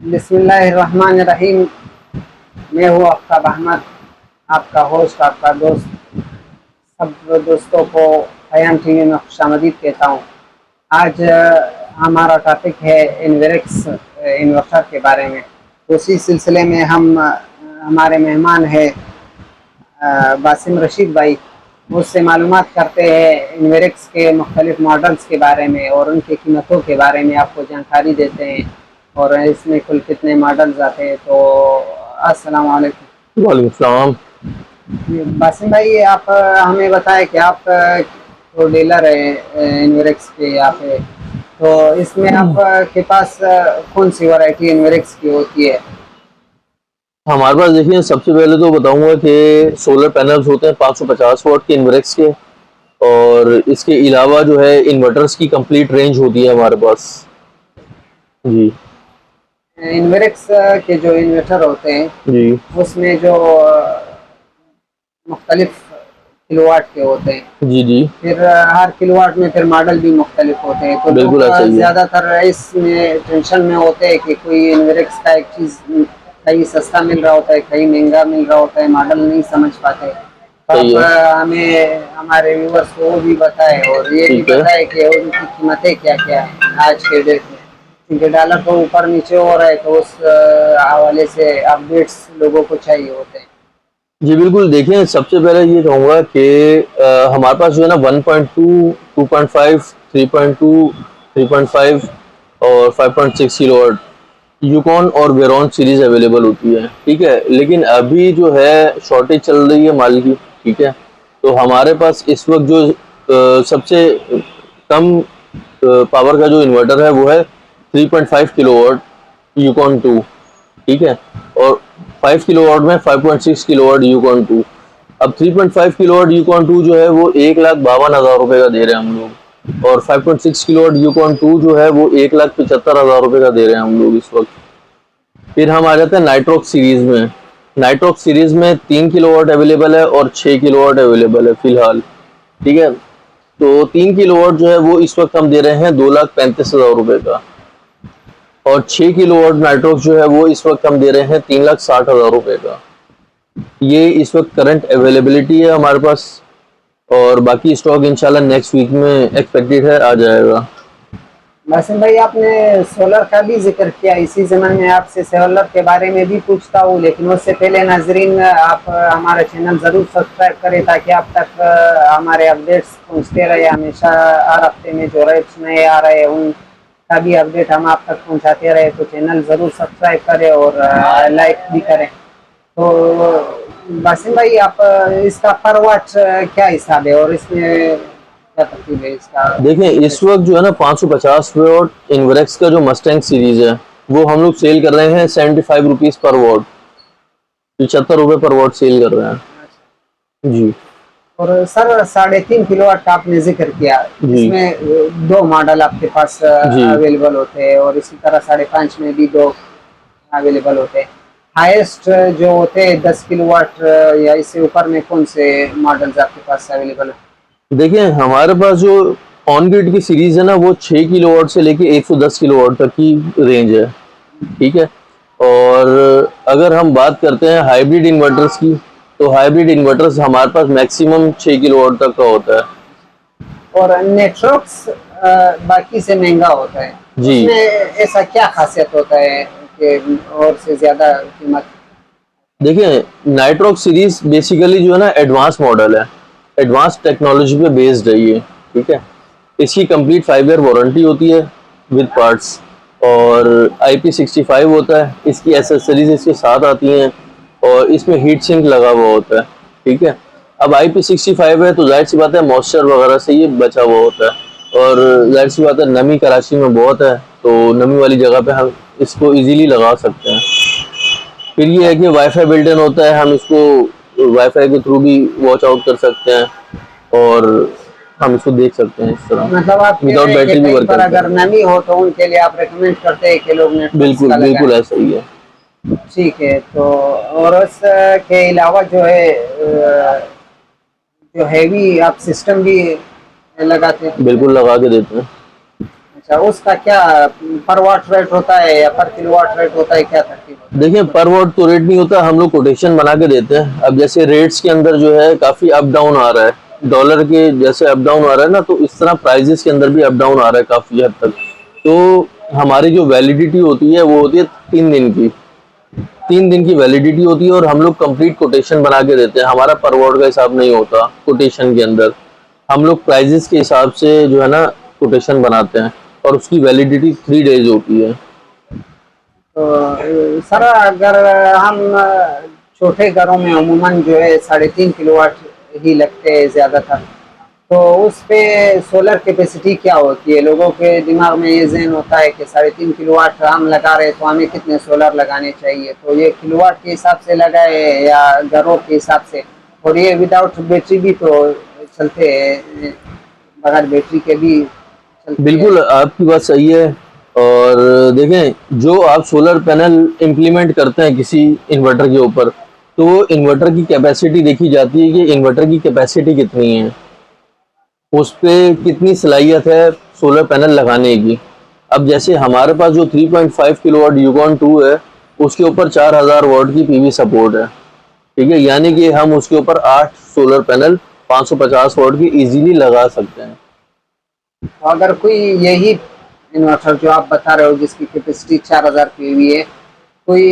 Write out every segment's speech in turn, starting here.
बिस्मिल्लाहिर्रहमानिर्रहीम। मैं हूँ आफ्ताब अहमद, आपका होस्ट, आपका दोस्त। सब दोस्तों को अयान टीवी में खुशामदीद कहता हूँ। आज हमारा टॉपिक है इन्वेरेक्स इन्वर्टर के बारे में। उसी सिलसिले में हमारे मेहमान है बासिम रशीद भाई। उससे मालूमात करते हैं इन्वेरेक्स के मुख्तलिफ मॉडल्स के बारे में और उनकी कीमतों के बारे में आपको जानकारी देते हैं, और इसमें कुल कितने मॉडल्स आते हैं। तो अस्सलाम वालेकुम। वालेकुम सलाम। बासिम भाई, आप हमें बताएं कि आप तो डीलर है इन्वेरेक्स के यहाँ पे। तो इसमें आपके पास कौन सी वैरायटी इन्वेरेक्स की होती है? हमारे पास देखिए, सबसे पहले तो बताऊंगा कि सोलर पैनल्स होते हैं 550 वॉट के इन्वेरेक्स के, और इसके अलावा जो है इन्वर्टर्स की कंप्लीट रेंज होती है हमारे पास। जी इन्वेरेक्स के जो इन्वर्टर होते हैं जी उसमें जो मुख्तलिफ किलोवाट के होते हैं, जी जी फिर हर किलोवाट में फिर मॉडल भी मुख्तलिफ होते हैं। तो बिल्कुल लोग ऐसा ही है। ज़्यादातर इसमें टेंशन में होते हैं कि कोई इन्वेरेक्स का एक चीज़ कहीं सस्ता मिल रहा होता है, कहीं महंगा मिल रहा होता है, मॉडल नहीं समझ पाते। तो सही आप है। हमें हमारे व्यूवर्स को वो भी बताएं और ये भी ठीक है। बताएं कि उनकी कीमतें क्या क्या हैं आज के डेट में, क्योंकि डॉलर तो ऊपर नीचे हो रहा है। तो उस हवाले से अपडेट्स लोगों को चाहिए होते हैं। जी बिल्कुल, देखिए सबसे पहले ये कहूँगा कि हमारे पास जो है ना 1.2, 2.5, 3.2, 3.5 और 5.6 किलोवाट यूकॉन और वेरॉन सीरीज अवेलेबल होती है। ठीक है, लेकिन अभी जो है शॉर्टेज चल रही है माल की। ठीक है, तो हमारे पास इस वक्त जो सबसे कम पावर का जो इन्वर्टर है वो है 3.5 किलोवाट यूकॉन 2। ठीक है, और 5 किलोवाट में 5.6 किलोवाट यूकॉन 2। अब 3.5 किलोवाट यूकॉन 2 जो है वो 1,52,000 रुपये का दे रहे हैं हम लोग, और 5.6 किलोवाट यूकॉन 2 जो है वो 1,75,000 रुपये का दे रहे हैं हम लोग इस वक्त। फिर हम आ जाते हैं नाइट्रॉक्स सीरीज में। नाइट्रॉक्स सीरीज में 3 किलोवाट अवेलेबल है और 6 किलोवाट अवेलेबल है फिलहाल। ठीक है, तो 3 किलोवाट जो है वो इस वक्त हम दे रहे हैं 2,35,000 रुपये का, और 6 किलोवाट नाइट्रॉक्स जो है वो इस वक्त हम दे रहे हैं 3,60,000 रुपये का। ये इस वक्त करंट अवेलेबिलिटी है हमारे पास, और बाकी स्टॉक इंशाल्लाह नेक्स्ट वीक में एक्सपेक्टेड है आ जाएगा। बासिम भाई, आपने सोलर का भी जिक्र किया। इसी ज़मन में आपसे सोलर के बारे में भी पूछता हूँ, लेकिन उससे पहले नाजरीन, आप हमारा चैनल ज़रूर सब्सक्राइब करें ताकि आप तक हमारे अपडेट्स पहुँचते रहे। हमेशा हर हफ्ते में जो रेट्स नए आ रहे हैं उनका भी अपडेट हम आप तक पहुँचाते रहे। तो चैनल ज़रूर सब्सक्राइब करें और लाइक भी करें। तो बासिम भाई, आप इसका पर वाट क्या हिसाब है और इसमें क्या तरतीब है इसका? देखें, इस वक्त जो है ना 550 वॉट इन्वरेक्स का जो मस्टैंग सीरीज है वो हम लोग सेल कर रहे हैं 75 रुपीज पर वॉट, 75 रुपये पर वॉट सेल कर रहे हैं। जी और सर, 3.5 किलोवाट का आपने जिक्र किया। जी इसमें दो मॉडल आपके पास जी अवेलेबल होते हैं, और इसी तरह 5.5 में भी दो अवेलेबल होते हैं। हाईएस्ट जो होते हैं 10 किलोवाट या इससे ऊपर में कौन से मॉडल्स आपके पास अवेलेबल है? देखिए, हमारे पास जो ऑन ग्रिड की सीरीज है ना वो 6 किलोवाट से लेके 110 किलोवाट तक की रेंज है। ठीक है, और अगर हम बात करते हैं हाइब्रिड इन्वर्टर्स की, तो हाइब्रिड इन्वर्टर्स हमारे पास मैक्सिमम 6 किलोवाट तक का होता है। और नेटवर्क्स बाकी से महंगा होता है, जी उसमें ऐसा क्या खासियत होता है कि और से ज़्यादा कीमत? देखिए, नाइट्रॉक्स सीरीज बेसिकली जो है ना एडवांस मॉडल है, एडवांस टेक्नोलॉजी पे बेस्ड है ये। ठीक है, इसकी कंप्लीट 5 ईयर वारंटी होती है विद पार्ट्स, और IP65 होता है, इसकी एसेसरीज इसके साथ आती हैं, और इसमें हीट सिंक लगा हुआ होता है। ठीक है, अब IP65 है तो जाहिर सी बात है मॉइस्चर वगैरह से ये बचा हुआ होता है, और जाहिर सी बात है नमी कराची में बहुत है, तो नमी वाली जगह पे हम इसको इजीली लगा सकते हैं। फिर ये है कि वाईफाई बिल्ट इन होता है, हम इसको वाईफाई के थ्रू भी वॉच आउट कर सकते हैं, और हम इसको देख सकते हैं इस तरह, मतलब आप कह विदाउट रहे हैं कि बैटरी भी कहीं वर्क पर करता अगर है। नमी हो तो उनके लिए आप रेकमेंड करते हैं कि लोग नेटफ्लिक्स बिल्कुल का लगाएं। बिल्कुल ऐसा ही है। ठीक है। तो और उसके अलावा जो है जो हैवी आप सिस्टम भी लगाते हैं? बिल्कुल लगा के देते हैं। अच्छा, उसका क्या पर वाट रेट होता है या पर किलोवाट रेट होता है, क्या तरकीब होता है? देखिए पर वॉट तो रेट नहीं होता, हम लोग कोटेशन बना के देते हैं। अब जैसे रेट्स के अंदर जो है काफी अप डाउन आ रहा है, डॉलर के जैसे अप डाउन आ रहा है ना, तो इस तरह प्राइजेस के अंदर भी अप डाउन आ रहा है काफी हद तक। तो हमारी जो वैलिडिटी होती है वो होती है 3 दिन की। 3 दिन की वैलिडिटी होती है और हम लोग कंप्लीट कोटेशन बना के देते हैं। हमारा पर वॉट का हिसाब नहीं होता कोटेशन के अंदर, हम लोग प्राइजेस के हिसाब से जो है ना कोटेशन बनाते हैं और उसकी वैलिडिटी 3 डेज होती है। तो सर, अगर हम छोटे घरों में अमूमन जो है 3.5 किलोवाट ही लगते हैं ज़्यादातर, तो उस पे सोलर कैपेसिटी क्या होती है? लोगों के दिमाग में ये ज़हन होता है कि 3.5 किलोवाट हम लगा रहे तो हमें कितने सोलर लगाने चाहिए, तो ये किलोवाट के हिसाब से लगाए या घरों के हिसाब से? और ये विदाउट बैटरी भी तो चलते हैं, बगैर बैटरी के भी चलते हैं। बिल्कुल आपकी बात सही है। और देखें, जो आप सोलर पैनल इम्प्लीमेंट करते हैं किसी इन्वर्टर के ऊपर, तो वो इन्वर्टर की कैपेसिटी देखी जाती है कि इन्वर्टर की कैपेसिटी कितनी है, उस पे कितनी सलाहियत है सोलर पैनल लगाने की। अब जैसे हमारे पास जो 3.5 किलोवाट यूकॉन 2 है, उसके ऊपर 4000 वाट की पीवी सपोर्ट है। ठीक है, यानी कि हम उसके ऊपर 8 सोलर पैनल 550 वाट की इजीली लगा सकते हैं। तो अगर कोई यही इन्वर्टर जो आप बता रहे हो जिसकी कैपेसिटी 4000 पीवी है, कोई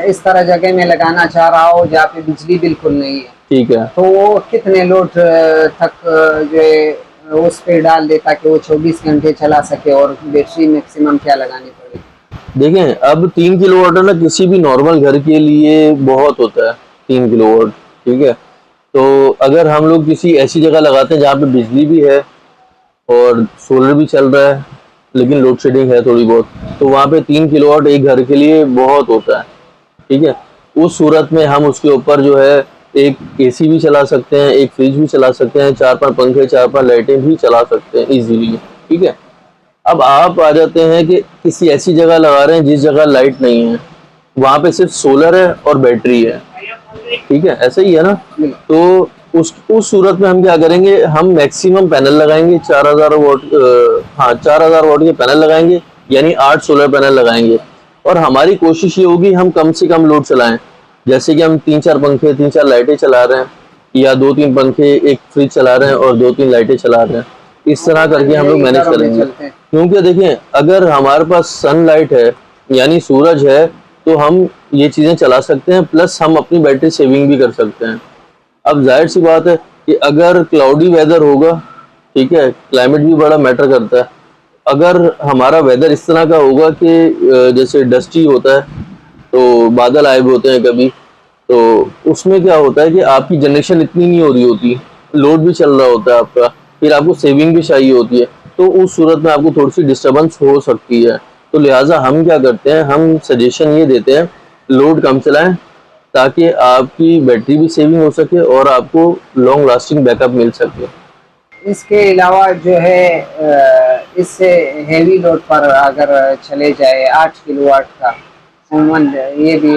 इस तरह जगह में लगाना चाह रहा हो जहाँ पे बिजली बिल्कुल नहीं है, ठीक है, तो वो कितने लोड तक जो है उस पे डाल दे ताकि वो 24 घंटे चला सके, और बैटरी मैक्सिमम क्या लगानी पड़ेगी? देखें अब 3 किलोवाट है ना, किसी भी नॉर्मल घर के लिए बहुत होता है 3 किलोवाट। ठीक है, तो अगर हम लोग किसी ऐसी जगह लगाते हैं जहाँ पे बिजली भी है और सोलर भी चल रहा है लेकिन लोड शेडिंग है थोड़ी बहुत, तो वहाँ पे 3 किलोवाट एक घर के लिए बहुत होता है। ठीक है, उस सूरत में हम उसके ऊपर जो है एक एसी भी चला सकते हैं, एक फ्रिज भी चला सकते हैं, 4-5 पंखे, 4-5 लाइटें भी चला सकते हैं इजीली। ठीक है, अब आप आ जाते हैं कि किसी ऐसी जगह लगा रहे हैं जिस जगह लाइट नहीं है, वहां पे सिर्फ सोलर है और बैटरी है। ठीक है, ऐसा ही है ना। तो उस सूरत में हम क्या करेंगे, हम मैक्सिमम पैनल लगाएंगे 4000 वाट, हाँ 4000 वाट के पैनल लगाएंगे, यानी 8 सोलर पैनल लगाएंगे। और हमारी कोशिश ये होगी हम कम से कम लोड चलाएं, जैसे कि हम 3-4 पंखे, 3-4 लाइटें चला रहे हैं, या 2-3 पंखे, एक फ्रिज चला रहे हैं और 2-3 लाइटें चला रहे हैं। इस तरह करके हम लोग मैनेज करेंगे। क्योंकि देखें, अगर हमारे पास सनलाइट है यानी सूरज है, तो हम ये चीजें चला सकते हैं, प्लस हम अपनी बैटरी सेविंग भी कर सकते हैं। अब जाहिर सी बात है कि अगर क्लाउडी वेदर होगा, ठीक है, क्लाइमेट भी बड़ा मैटर करता है। अगर हमारा वेदर इस तरह का होगा कि जैसे डस्टी होता है, तो बादल आए हुए होते हैं कभी, तो उसमें क्या होता है कि आपकी जनरेशन इतनी नहीं हो रही होती, लोड भी चल रहा होता है आपका, फिर आपको सेविंग भी चाहिए होती है, तो उस सूरत में आपको थोड़ी सी डिस्टर्बेंस हो सकती है। तो लिहाजा हम क्या करते हैं, हम सजेशन ये देते हैं लोड कम चलाएं, ताकि आपकी बैटरी भी सेविंग हो सके और आपको लॉन्ग लास्टिंग बैकअप मिल सके। इसके अलावा जो है इससे हेवी लोड पर अगर चले जाए 8 किलोवाट का अमूमन ये भी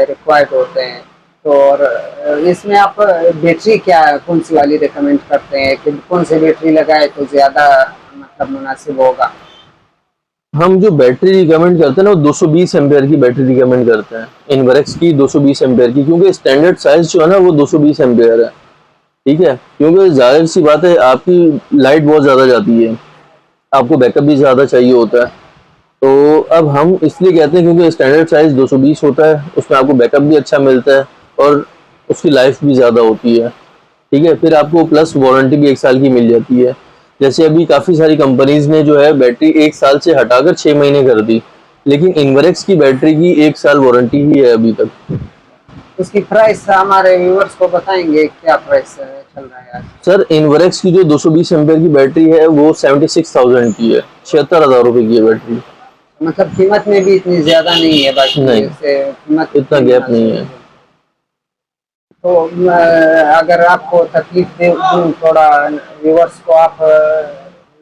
रिक्वायर्ड होते हैं, तो और इसमें आप बैटरी क्या कौन सी वाली रिकमेंड करते हैं कि कौन सी बैटरी लगाए तो ज़्यादा मतलब मुनासिब होगा? हम जो बैटरी रिकमेंड करते हैं ना, वो 220 एम्पेयर की बैटरी रिकमेंड करते हैं, इनवर्क्स की 220 एम्पेयर की, क्योंकि स्टैंडर्ड साइज जो है ना वो 220 एम्पेयर है। ठीक है, क्योंकि जाहिर सी बात है आपकी लाइट बहुत ज़्यादा जाती है, आपको बैकअप भी ज़्यादा चाहिए होता है। तो अब हम इसलिए कहते हैं क्योंकि स्टैंडर्ड साइज 220 होता है, उसमें आपको बैकअप भी अच्छा मिलता है और उसकी लाइफ भी ज़्यादा होती है। ठीक है, फिर आपको प्लस वारंटी भी 1 साल की मिल जाती है। जैसे अभी काफ़ी सारी कंपनीज ने जो है बैटरी 1 साल से हटाकर 6 महीने कर दी, लेकिन इनवर्क्स की बैटरी की 1 साल वारंटी ही है अभी तक। उसकी प्राइस हमारे व्यूअर्स को बताएंगे, क्या प्राइस चल रहा है आज? सर इनवर्क्स की जो 220 एम्पेयर की बैटरी है वो 76,000 की है, 76,000 रुपये की है बैटरी। मतलब कीमत में भी इतनी ज्यादा नहीं है, बाकी नहीं, से कीमत इतना गैप नहीं है। तो अगर आपको तकलीफ दे दूं थोड़ा व्यूअर्स को, आप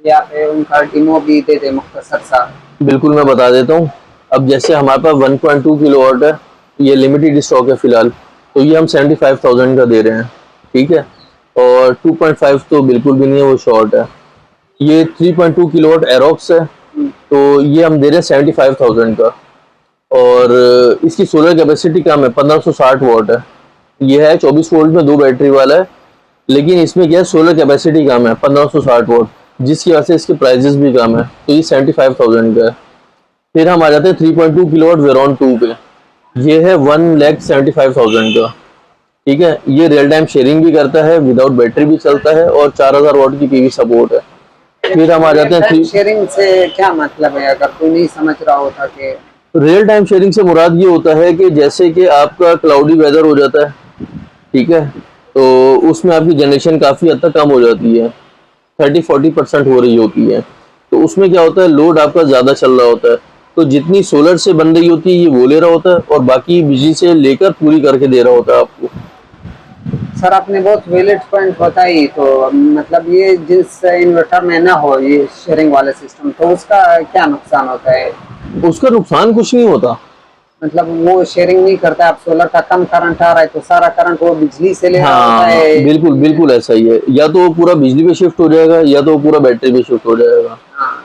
या फिर उनका डेमो भी दे दे मुख्तसर सा। बिल्कुल मैं बता देता हूँ। अब जैसे हमारे पास 1.2 किलोवाट है, ये लिमिटेड स्टॉक है फिलहाल, तो ये हम 75,000 का दे रहे हैं। ठीक है, और 2.5 तो बिल्कुल भी नहीं है, वो शॉर्ट है। ये 3.2 किलोवाट एरोक्स है, तो ये हम दे रहे हैं 75,000 का। और इसकी सोलर कैपेसिटी कम है, 1560 वाट है। ये है 24 वोल्ट में 2 बैटरी वाला है, लेकिन इसमें क्या है, सोलर कैपेसिटी कम है 1560 वाट, जिसकी वजह से इसके प्राइजेस भी कम है। तो ये 75,000 का है। फिर हम आ जाते हैं 3.2 किलोवाट वेरॉन 2 पे। ये है 1,75,000 का। ठीक है, ये रियल टाइम शेयरिंग भी करता है, विदाउट बैटरी भी चलता है, और 4000 वाट की पीवी सपोर्ट है। फिर हम आ जाते हैं टाइम शेयरिंग से क्या मतलब है, अगर कोई नहीं समझ रहा होता कि रियल टाइम शेयरिंग से मुराद ये होता है कि जैसे कि आपका क्लाउडी वेदर हो जाता है, ठीक है, तो उसमें आपकी जनरेशन काफ़ी हद तक कम हो जाती है, 30-40% हो रही होती है। तो उसमें क्या होता है, लोड आपका ज़्यादा चल रहा होता है, तो जितनी सोलर से बन रही होती है ये वो ले रहा होता है, और बाकी बिजली से लेकर पूरी करके दे रहा होता है आपको। सर आपने बहुत वैलिड पॉइंट बताई। तो मतलब ये जिस इन्वर्टर में ना हो ये शेयरिंग वाला सिस्टम, तो उसका क्या नुकसान होता है? उसका नुकसान कुछ नहीं होता। मतलब वो शेयरिंग नहीं करता, आप सोलर का कम करंट आ रहा है तो सारा करंट वो बिजली से ले रहा होता हाँ है। बिल्कुल बिल्कुल ऐसा ही है, या तो पूरा बिजली पे शिफ्ट हो जाएगा या तो पूरा बैटरी पे शिफ्ट हो जाएगा। हाँ,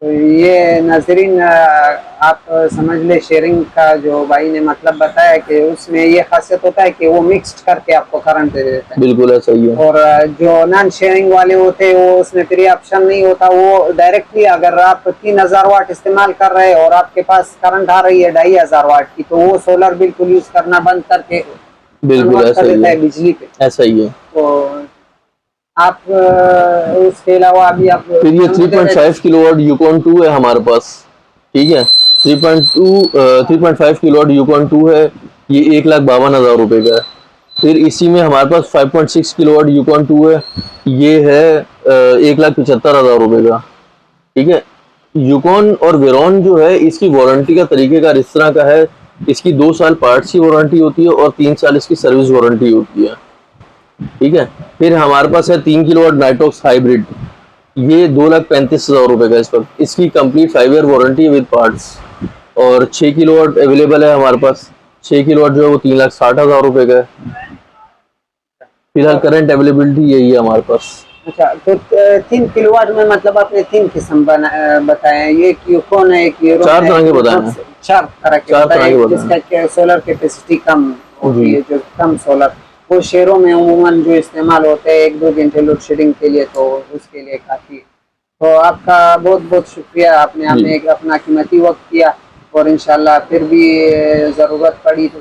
तो ये नाजरीन आप समझ ले, शेयरिंग का जो भाई ने मतलब बताया कि उसमें ये खासियत होता है कि वो मिक्स्ड करके आपको करंट दे देता है। बिल्कुल ऐसा ही है। और जो नॉन शेयरिंग वाले होते हैं वो उसमें फ्री ऑप्शन नहीं होता, वो डायरेक्टली अगर आप 3000 वाट इस्तेमाल कर रहे हैं और आपके पास करंट आ रही है 2500 वाट की, तो वो सोलर बिल्कुल यूज करना बंद करके बिल्कुल कन्वर्ट ऐसा कर ही देता है, है बिजली पे। ऐसा ही है। तो आप उसके अलावा अभी आप फिर ये 3.5 किलोवाट यूकॉन 2 है हमारे पास। ठीक है, 3.5 किलोवाट यूकॉन 2 है, ये 1,52,000 रुपए का है। फिर इसी में हमारे पास 5.6 किलोवाट यूकॉन 2 है, ये है 1,75,000 रुपए का। ठीक है, यूकॉन और वेरॉन जो है इसकी वारंटी का तरीकेकार इस तरह का है, इसकी 2 साल पार्ट्स की वारंटी होती है और 3 साल इसकी सर्विस वारंटी होती है। ठीक है, फिर हमारे पास है 3 किलोवाट नाइटॉक्स हाइब्रिड, ये 2,35,000 रुपए का इस वक्त, इसकी कंप्लीट 5 ईयर वारंटी है विद पार्ट्स। और 6 किलोवाट अवेलेबल है हमारे पास, 6 किलोवाट जो है वो 3,60,000 रुपए का है। फिलहाल करंट अवेलेबिलिटी यही है हमारे पास। अच्छा, तो 3 किलोवाट में मतलब आपने 3 किस्म बताए हैं, ये यूकॉन है, एक यूरोप 4 है, तरह के बताए हैं। 4 तरह के 4 तरह बताए, के बताए हैं। जिसका सोलर कैपेसिटी कम होती जी है, जो कम सोलर वो शहरों में उमूमन जो इस्तेमाल होते हैं 1-2 घंटे लोड शेडिंग के लिए, तो उसके लिए काफ़ी। तो आपका बहुत बहुत शुक्रिया, आपने जी हमें अपना कीमती वक्त दिया। और इंशाल्लाह फिर भी ज़रूरत पड़ी तो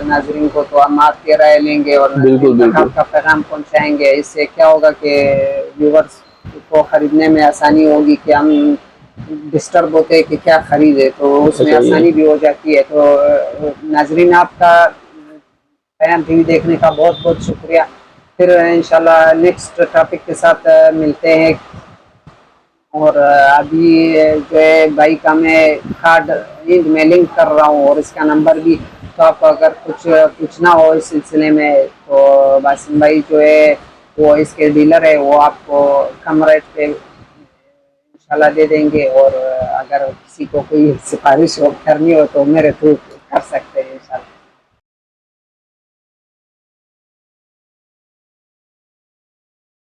नाजरीन को तो हम आपकी राय लेंगे और बिल्कुल नाज़रीन तक बिल्कुल। आपका पैगाम पहुंचाएंगे। इससे क्या होगा कि व्यूवर्स को ख़रीदने में आसानी होगी, कि हम डिस्टर्ब होते हैं कि क्या ख़रीदे, तो उसमें ऐसा ही है। आसानी भी हो जाती है। तो नाजरीन आपका बयान टीवी देखने का बहुत बहुत शुक्रिया। फिर इंशाल्लाह नेक्स्ट टॉपिक के साथ मिलते हैं। और अभी जो है भाई का मैं कार्ड में लिंक कर रहा हूँ और इसका नंबर भी, तो आपको अगर कुछ पूछना हो इस सिलसिले में तो बासिम भाई जो है वो इसके डीलर है, वो आपको कम रेट पे इंशाल्लाह दे देंगे। और अगर किसी को कोई सिफारिश करनी हो तो मेरे थ्रू कर सकते हैं इंशाल्लाह।